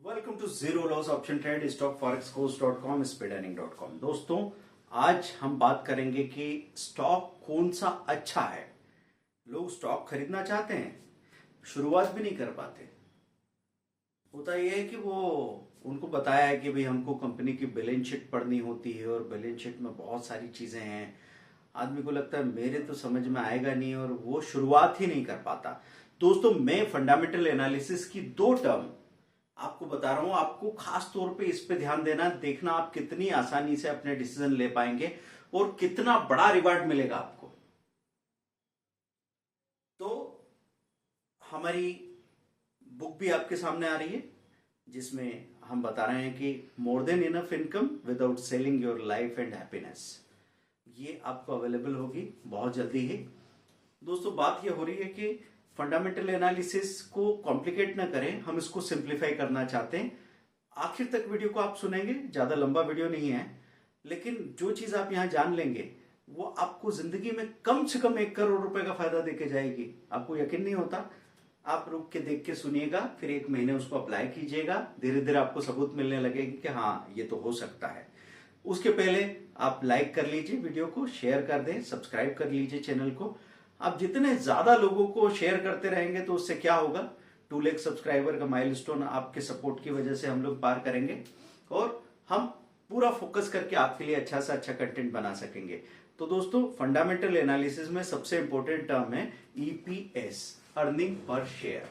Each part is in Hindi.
Welcome to zero loss option trade stock forex कोर्स.com speedearning.com। दोस्तों, आज हम बात करेंगे कि स्टॉक कौन सा अच्छा है। लोग स्टॉक खरीदना चाहते हैं, शुरुआत भी नहीं कर पाते। होता यह है कि वो उनको बताया है कि भाई हमको कंपनी की बैलेंस शीट पढ़नी होती है और बैलेंस शीट में बहुत सारी चीजें हैं। आदमी को लगता है मेरे तो समझ में आएगा नहीं और वो शुरुआत ही नहीं कर पाता। दोस्तों, मैं फंडामेंटल एनालिसिस की दो टर्म आपको बता रहा हूं। आपको खास तौर पे इस पे ध्यान देना, देखना आप कितनी आसानी से अपने डिसीजन ले पाएंगे और कितना बड़ा रिवार्ड मिलेगा आपको। तो हमारी बुक भी आपके सामने आ रही है जिसमें हम बता रहे हैं कि more than enough income without selling your life and happiness. ये आपको अवेलेबल होगी बहुत जल्दी ही। दोस्तों, बात ये हो रही है कि फंडामेंटल एनालिसिस को कॉम्प्लिकेट ना करें, हम इसको सिंप्लीफाई करना चाहते हैं। आखिर तक वीडियो को आप सुनेंगे, ज्यादा लंबा वीडियो नहीं है, लेकिन जो चीज आप यहां जान लेंगे वो आपको जिंदगी में कम से कम 1 करोड़ रुपए का फायदा देके जाएगी। आपको यकीन नहीं होता? आप रुक के देख के सुनिएगा, फिर 1 महीने उसको अप्लाई कीजिएगा, धीरे धीरे आपको सबूत मिलने लगेगी कि हाँ ये तो हो सकता है। उसके पहले आप लाइक कर लीजिए वीडियो को, शेयर कर दें, सब्सक्राइब कर लीजिए चैनल को। आप जितने ज्यादा लोगों को शेयर करते रहेंगे तो उससे क्या होगा, 2 लाख सब्सक्राइबर का माइलस्टोन आपके सपोर्ट की वजह से हम लोग पार करेंगे और हम पूरा फोकस करके आपके लिए अच्छा से अच्छा कंटेंट बना सकेंगे। तो दोस्तों, फंडामेंटल एनालिसिस में सबसे इंपॉर्टेंट टर्म है ईपीएस, अर्निंग पर शेयर।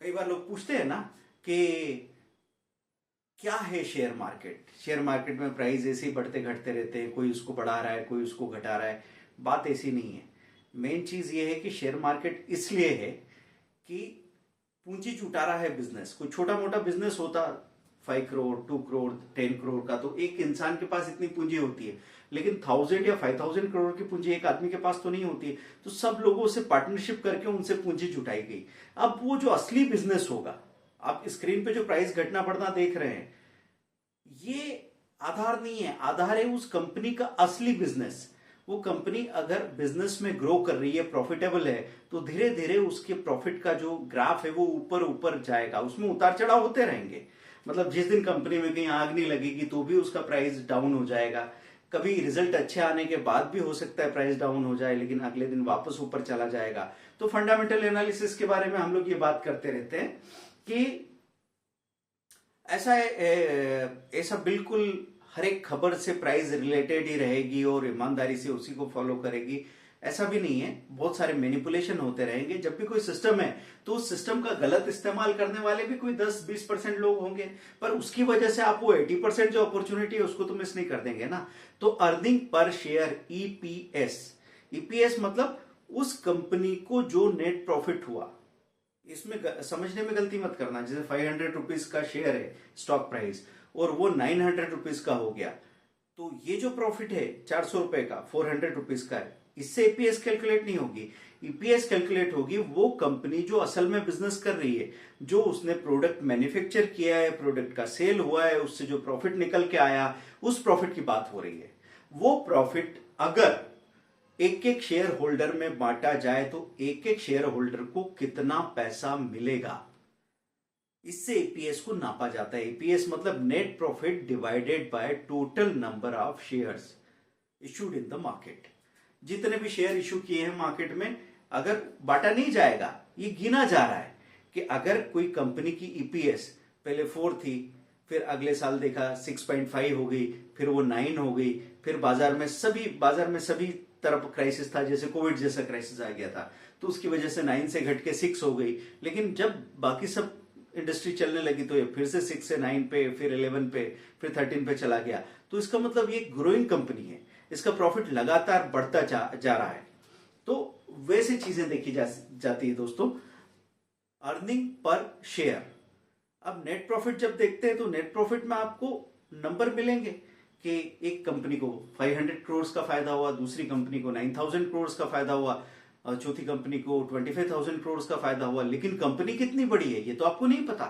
कई बार लोग पूछते हैं ना कि क्या है शेयर मार्केट। शेयर मार्केट में प्राइस ऐसे ही बढ़ते घटते रहते हैं, कोई उसको बढ़ा रहा है, कोई उसको घटा रहा है। बात ऐसी नहीं है। मेन चीज ये है कि शेयर मार्केट इसलिए है कि पूंजी जुटा रहा है बिजनेस। कोई छोटा मोटा बिजनेस होता 5 करोड़ 2 करोड़ 10 करोड़ का, तो एक इंसान के पास इतनी पूंजी होती है, लेकिन 1000 या 5000 करोड़ की पूंजी एक आदमी के पास तो नहीं होती है। तो सब लोगों से पार्टनरशिप करके उनसे पूंजी जुटाई गई। अब वो जो असली बिजनेस होगा, आप स्क्रीन पे जो प्राइस घटना बढ़ना देख रहे हैं, ये आधार नहीं है। आधार है उस कंपनी का असली बिजनेस। वो कंपनी अगर बिजनेस में ग्रो कर रही है, प्रॉफिटेबल है, तो धीरे धीरे उसके प्रॉफिट का जो ग्राफ है वो ऊपर ऊपर जाएगा। उसमें उतार चढ़ाव होते रहेंगे। मतलब जिस दिन कंपनी में कहीं आग नहीं लगेगी तो भी उसका प्राइस डाउन हो जाएगा। कभी रिजल्ट अच्छे आने के बाद भी हो सकता है प्राइस डाउन हो जाए, लेकिन अगले दिन वापस ऊपर चला जाएगा। तो फंडामेंटल एनालिसिस के बारे में हम लोग ये बात करते रहते हैं कि ऐसा बिल्कुल हर एक खबर से प्राइस रिलेटेड ही रहेगी और ईमानदारी से उसी को फॉलो करेगी, ऐसा भी नहीं है। बहुत सारे मैनिपुलेशन होते रहेंगे। जब भी कोई सिस्टम है तो उस सिस्टम का गलत इस्तेमाल करने वाले भी कोई 10-20% लोग होंगे, पर उसकी वजह से आप वो 80% जो अपॉर्चुनिटी है उसको तो मिस नहीं कर देंगे ना। तो earning per share, EPS. EPS मतलब उस कंपनी को जो नेट प्रॉफिट हुआ। इसमें समझने में गलती मत करना। जैसे 500 रुपीज का शेयर है स्टॉक प्राइस और वो 900 रुपीज का हो गया, तो ये जो प्रॉफिट है 400 रुपए का, 400 रुपीज का है, इससे ईपीएस कैलकुलेट नहीं होगी। ईपीएस कैलकुलेट होगी वो कंपनी जो असल में बिजनेस कर रही है, जो उसने प्रोडक्ट मैन्युफैक्चर किया है, प्रोडक्ट का सेल हुआ है, उससे जो प्रॉफिट निकल के आया, उस प्रॉफिट की बात हो रही है। वो प्रॉफिट अगर एक एक शेयर होल्डर में बांटा जाए तो एक एक शेयर होल्डर को कितना पैसा मिलेगा, इससे ईपीएस को नापा जाता है। ईपीएस मतलब net profit divided by total number of shares issued in the market. जितने भी शेयर इशू किए हैं मार्केट में, अगर बांटा नहीं जाएगा, ये गिना जा रहा है कि अगर कोई कंपनी की ईपीएस पहले 4 थी, फिर अगले साल देखा 6.5 हो गई, फिर वो 9 हो गई, फिर बाजार में सभी तरफ क्राइसिस था, जैसे कोविड जैसा क्राइसिस आ गया था, तो उसकी वजह से 9 से घट के 6 हो गई। लेकिन जब बाकी सब इंडस्ट्री चलने लगी तो ये फिर से 6 से 9 पे, फिर 11 पे, फिर 13 पे चला गया। तो इसका मतलब ये ग्रोइंग कंपनी है, इसका प्रॉफिट लगातार बढ़ता जा रहा है। तो वैसे चीजें देखी जाती है दोस्तों, अर्निंग पर शेयर। अब नेट प्रॉफिट जब देखते हैं तो नेट प्रॉफिट में आपको नंबर मिलेंगे कि एक कंपनी को 500 करोड़ का फायदा हुआ, दूसरी कंपनी को 9000 करोड़ का फायदा हुआ, चौथी कंपनी को 25,000 करोड़ का फायदा हुआ। लेकिन कंपनी कितनी बड़ी है ये तो आपको नहीं पता।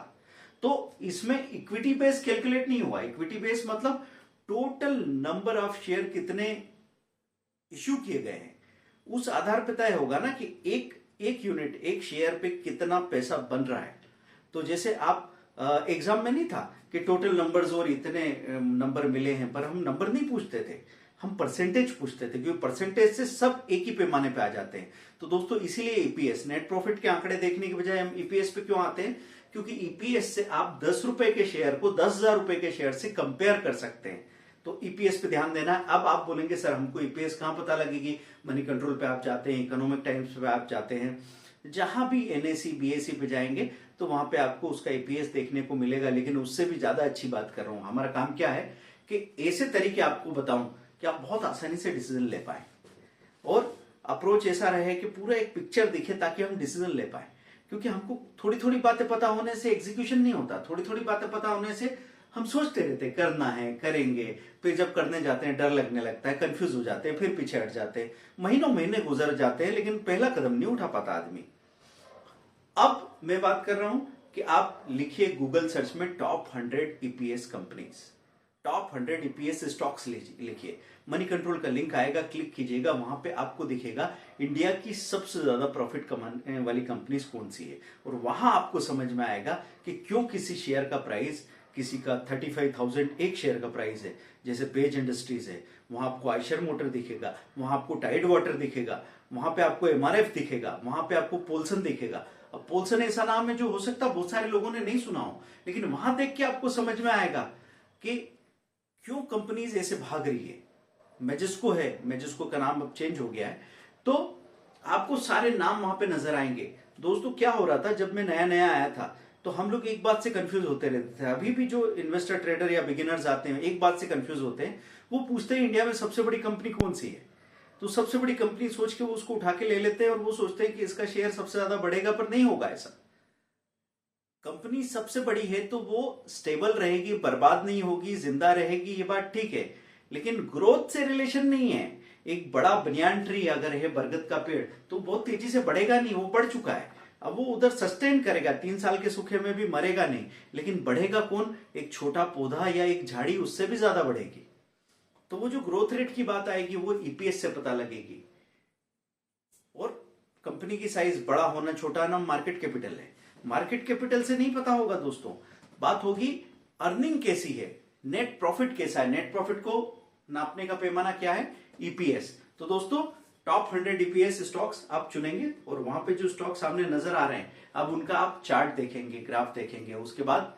तो इसमें इक्विटी बेस कैलकुलेट नहीं हुआ। इक्विटी बेस मतलब टोटल नंबर ऑफ शेयर कितने इश्यू किए गए हैं, उस आधार पर तय होगा ना कि एक यूनिट, एक शेयर पे कितना पैसा बन रहा है। तो जैसे आप एग्जाम में नहीं था कि टोटल नंबर्स और इतने नंबर मिले हैं, पर हम नंबर नहीं पूछते थे, हम परसेंटेज पूछते थे, क्योंकि परसेंटेज से सब एक ही पैमाने पे आ जाते हैं। तो दोस्तों इसीलिए ईपीएस, नेट प्रॉफिट के आंकड़े देखने के बजाय हम ईपीएस पे क्यों आते हैं? क्योंकि ईपीएस से आप 10 रुपए के शेयर को 10,000 रुपए के शेयर से कंपेयर कर सकते हैं। तो ईपीएस पे ध्यान देना है। अब आप बोलेंगे सर हमको ईपीएस कहां पता लगेगी? मनी कंट्रोल पे आप जाते हैं, इकोनॉमिक टाइम्स पे आप जाते हैं, जहां भी एनएसी बीएसई पे जाएंगे तो वहां पे आपको उसका ईपीएस देखने को मिलेगा। लेकिन उससे भी ज्यादा अच्छी बात कर रहा हूं, हमारा काम क्या है कि ऐसे तरीके आपको बताऊं कि आप बहुत आसानी से डिसीजन ले पाए, और अप्रोच ऐसा रहे कि पूरा एक पिक्चर दिखे ताकि हम डिसीजन ले पाए। क्योंकि हमको थोड़ी थोड़ी बातें पता होने से एग्जीक्यूशन नहीं होता, थोड़ी थोड़ी बातें पता होने से हम सोचते रहते करना है, करेंगे, फिर जब करने जाते हैं डर लगने लगता है, कंफ्यूज हो जाते हैं, फिर पीछे हट जाते हैं, महीनों महीने गुजर जाते हैं, लेकिन पहला कदम नहीं उठा पाता आदमी। अब मैं बात कर रहा हूं कि आप लिखिए गूगल सर्च में top 100 EPS companies, top 100 EPS stocks लिखिए, मनी कंट्रोल का लिंक आएगा, क्लिक कीजिएगा, वहां पे आपको दिखेगा इंडिया की सबसे ज्यादा प्रॉफिट कमाने वाली कंपनीज कौन सी है, और वहां आपको समझ में आएगा कि क्यों किसी शेयर का प्राइस, किसी का 35,000 एक शेयर का प्राइस है, जैसे पेज इंडस्ट्रीज है, वहां आपको आयशर मोटर दिखेगा, वहां आपको टाइड वाटर दिखेगा, वहां पे आपको एमआरएफ दिखेगा, वहां पे आपको पोल्सन दिखेगा। अब पोल्सन ऐसा नाम है जो हो सकता है बहुत सारे लोगों ने नहीं सुना हो, लेकिन वहां देख के आपको समझ में आएगा कि क्यों कंपनीज ऐसे भाग रही है। मेजिस्को है, मेजिस्को का नाम अब चेंज हो गया है, तो आपको सारे नाम वहां पे नजर आएंगे। दोस्तों क्या हो रहा था, जब मैं नया नया आया था तो हम लोग एक बात से कंफ्यूज होते रहते थे, अभी भी जो इन्वेस्टर ट्रेडर या बिगिनर्स आते हैं एक बात से कंफ्यूज होते हैं, वो पूछते हैं इंडिया में सबसे बड़ी कंपनी कौन सी है, तो सबसे बड़ी कंपनी सोच के वो उसको उठा के ले लेते हैं और वो सोचते हैं कि इसका शेयर सबसे ज्यादा बढ़ेगा, पर नहीं होगा ऐसा। कंपनी सबसे बड़ी है तो वो स्टेबल रहेगी, बर्बाद नहीं होगी, जिंदा रहेगी, ये बात ठीक है, लेकिन ग्रोथ से रिलेशन नहीं है। एक बड़ा बनियान ट्री अगर है, बरगद का पेड़, तो बहुत तेजी से बढ़ेगा नहीं, वो बढ़ चुका है, अब वो उधर सस्टेन करेगा, 3 साल के सूखे में भी मरेगा नहीं, लेकिन बढ़ेगा कौन? एक छोटा पौधा या एक झाड़ी, उससे भी ज्यादा बढ़ेगी। तो वो जो ग्रोथ रेट की बात आएगी वो ईपीएस से पता लगेगी। और कंपनी की साइज बड़ा होना, छोटा होना मार्केट कैपिटल है, मार्केट कैपिटल से नहीं पता होगा दोस्तों। बात होगी अर्निंग कैसी है, नेट प्रॉफिट कैसा है, नेट प्रॉफिट को नापने का पैमाना क्या है? ईपीएस। तो दोस्तों टॉप 100 ईपीएस स्टॉक्स आप चुनेंगे, और वहां पे जो स्टॉक सामने नजर आ रहे हैं अब उनका आप चार्ट देखेंगे, ग्राफ देखेंगे, उसके बाद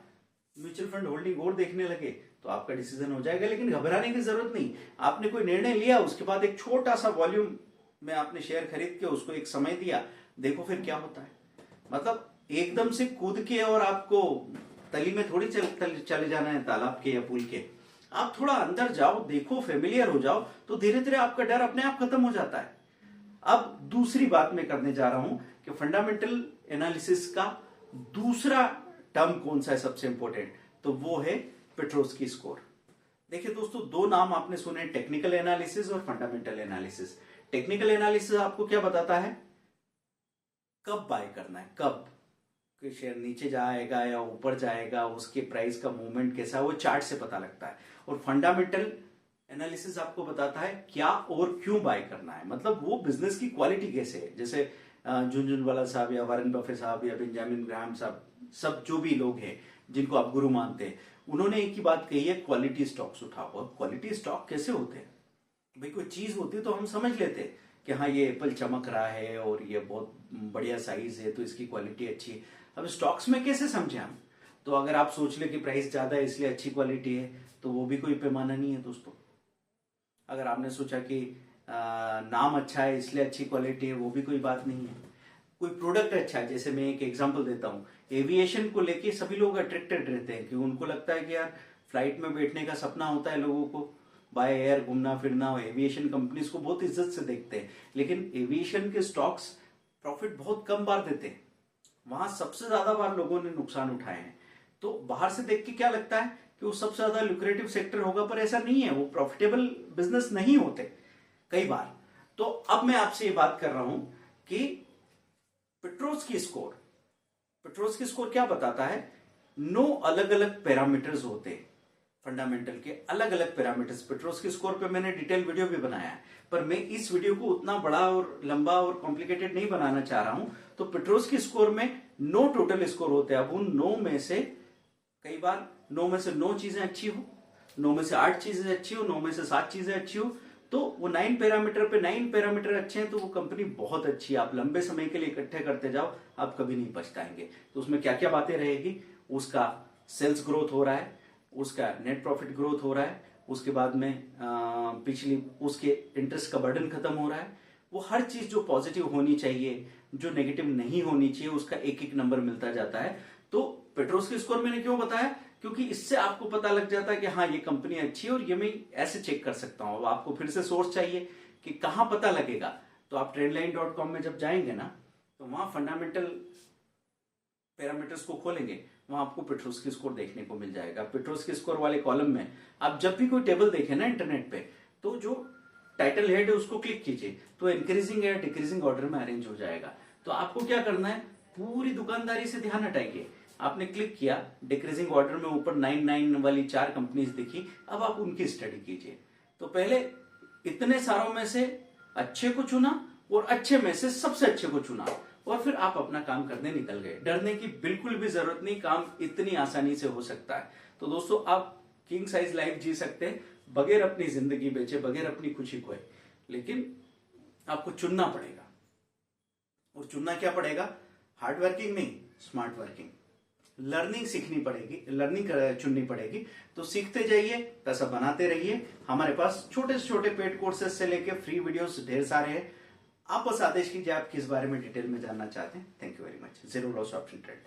म्यूचुअल फंड होल्डिंग और देखने लगे तो आपका डिसीजन हो जाएगा। लेकिन घबराने की जरूरत नहीं, आपने कोई निर्णय लिया, उसके बाद एक छोटा सा वॉल्यूम में आपने शेयर खरीद के उसको एक समय दिया, देखो फिर क्या होता है। मतलब एकदम से कूद के और आपको तली में थोड़ी चले जाना है तालाब के या पुल के, आप थोड़ा अंदर जाओ, देखो, फेमिलियर हो जाओ, तो धीरे धीरे आपका डर अपने आप खत्म हो जाता है। अब दूसरी बात मैं करने जा रहा हूं कि फंडामेंटल एनालिसिस का दूसरा टर्म कौन सा है सबसे इंपॉर्टेंट, तो वो है पेट्रोस्की स्कोर। देखिए दोस्तों, 2 नाम आपने सुने, टेक्निकल एनालिसिस और फंडामेंटल एनालिसिस। टेक्निकल एनालिसिस आपको क्या बताता है? कब बाय करना है, कब कि शेयर नीचे जाएगा या ऊपर जाएगा, उसके प्राइस का मूवमेंट कैसा है, वो चार्ट से पता लगता है। और फंडामेंटल एनालिसिस आपको बताता है क्या और क्यों बाय करना है, मतलब वो बिजनेस की क्वालिटी कैसे है। जैसे झुनझुनवाला साहब या वारेन बफे साहब या बेंजामिन ग्राहम साहब, सब जो भी लोग हैं जिनको आप गुरु मानते हैं, उन्होंने एक ही बात कही है, क्वालिटी स्टॉक्स उठाओ। क्वालिटी स्टॉक कैसे होते हैं भाई? कोई चीज होती है तो हम समझ लेते हैं कि हाँ ये एप्पल चमक रहा है और ये बहुत बढ़िया साइज है तो इसकी क्वालिटी अच्छी है। अब स्टॉक्स में कैसे समझे हम? तो अगर आप सोच ले कि प्राइस ज्यादा है इसलिए अच्छी क्वालिटी है, तो वो भी कोई पैमाना नहीं है दोस्तों। अगर आपने सोचा कि नाम अच्छा है इसलिए अच्छी क्वालिटी है, वो भी कोई बात नहीं है। कोई प्रोडक्ट अच्छा है, जैसे मैं एक एग्जांपल देता हूँ, एविएशन को लेके सभी लोग अट्रैक्टेड रहते हैं, क्योंकि उनको लगता है कि यार फ्लाइट में बैठने का सपना होता है लोगों को, बाय एयर घूमना फिरना, एविएशन कंपनीज को बहुत इज्जत से देखते हैं, लेकिन एविएशन के स्टॉक्स प्रॉफिट बहुत कम बार देते हैं, वहां सबसे ज्यादा बार लोगों ने नुकसान उठाए हैं। तो बाहर से देख के क्या लगता है कि वो सबसे ज्यादा लुक्रेटिव सेक्टर होगा, पर ऐसा नहीं है, वो प्रॉफिटेबल बिजनेस नहीं होते कई बार। तो अब मैं आपसे ये बात कर रहा हूं कि पेट्रोस्की स्कोर क्या बताता है? 9 अलग अलग पैरामीटर्स होते हैं, फंडामेंटल के अलग अलग पैरामीटर्स। पेट्रोस्की स्कोर पे मैंने डिटेल वीडियो भी बनाया है, पर मैं इस वीडियो को उतना बड़ा और लंबा और कॉम्प्लिकेटेड नहीं बनाना चाह रहा हूं। तो पेट्रोस्की स्कोर में 9 टोटल स्कोर होते हैं। अब उन 9 में से कई बार 9 में से 9 चीजें अच्छी हो, 9 में से 8 चीजें अच्छी हो, 9 में से 7 चीजें अच्छी हो, तो वो 9 पैरामीटर पे 9 पैरामीटर अच्छे हैं तो वो कंपनी बहुत अच्छी है। आप लंबे समय के लिए इकट्ठे करते जाओ, आप कभी नहीं पछताएंगे। तो उसमें क्या क्या बातें रहेगी, उसका सेल्स ग्रोथ हो रहा है, उसका नेट प्रॉफिट ग्रोथ हो रहा है, उसके बाद में पिछली उसके इंटरेस्ट का बर्डन खत्म हो रहा है, वो हर चीज जो पॉजिटिव होनी चाहिए, जो नेगेटिव नहीं होनी चाहिए, उसका एक एक नंबर मिलता जाता है। तो पेट्रोस्की स्कोर मैंने क्यों बताया, क्योंकि इससे आपको पता लग जाता है कि हाँ ये कंपनी अच्छी है और ये मैं ऐसे चेक कर सकता हूं। अब आपको फिर से सोर्स चाहिए कि कहां पता लगेगा, तो आप trendline.com में जब जाएंगे ना, तो वहां फंडामेंटल पैरामीटर्स को खोलेंगे, वहां आपको पेट्रोस्की स्कोर देखने को मिल जाएगा। पेट्रोस्की स्कोर वाले कॉलम में आप जब भी कोई टेबल देखें ना इंटरनेट पे, तो जो टाइटल हेड है उसको क्लिक कीजिए, तो इंक्रीजिंग या डिक्रीजिंग ऑर्डर में अरेंज हो जाएगा। तो आपको क्या करना है, पूरी दुकानदारी से ध्यान हटाइए। आपने क्लिक किया, डिक्रीजिंग ऑर्डर में ऊपर 99 वाली 4 कंपनीज दिखी, अब आप उनकी स्टडी कीजिए। तो पहले इतने सारों में से अच्छे को चुना और अच्छे में से सबसे अच्छे को चुना और फिर आप अपना काम करने निकल गए। डरने की बिल्कुल भी जरूरत नहीं, काम इतनी आसानी से हो सकता है। तो दोस्तों, आप किंग साइज लाइफ जी सकते हैं बगैर अपनी जिंदगी बेचे, बगैर अपनी खुशी खोए, लेकिन आपको चुनना पड़ेगा। और चुनना क्या पड़ेगा, हार्ड वर्किंग नहीं, स्मार्ट वर्किंग। लर्निंग सीखनी पड़ेगी, लर्निंग चुननी पड़ेगी। तो सीखते जाइए, पैसा बनाते रहिए। हमारे पास छोटे से छोटे पेड कोर्सेज से लेके फ्री वीडियोस ढेर सारे हैं। आप बस आदेश कीजिए आप किस बारे में डिटेल में जानना चाहते हैं। Thank you very much. Zero loss option trade.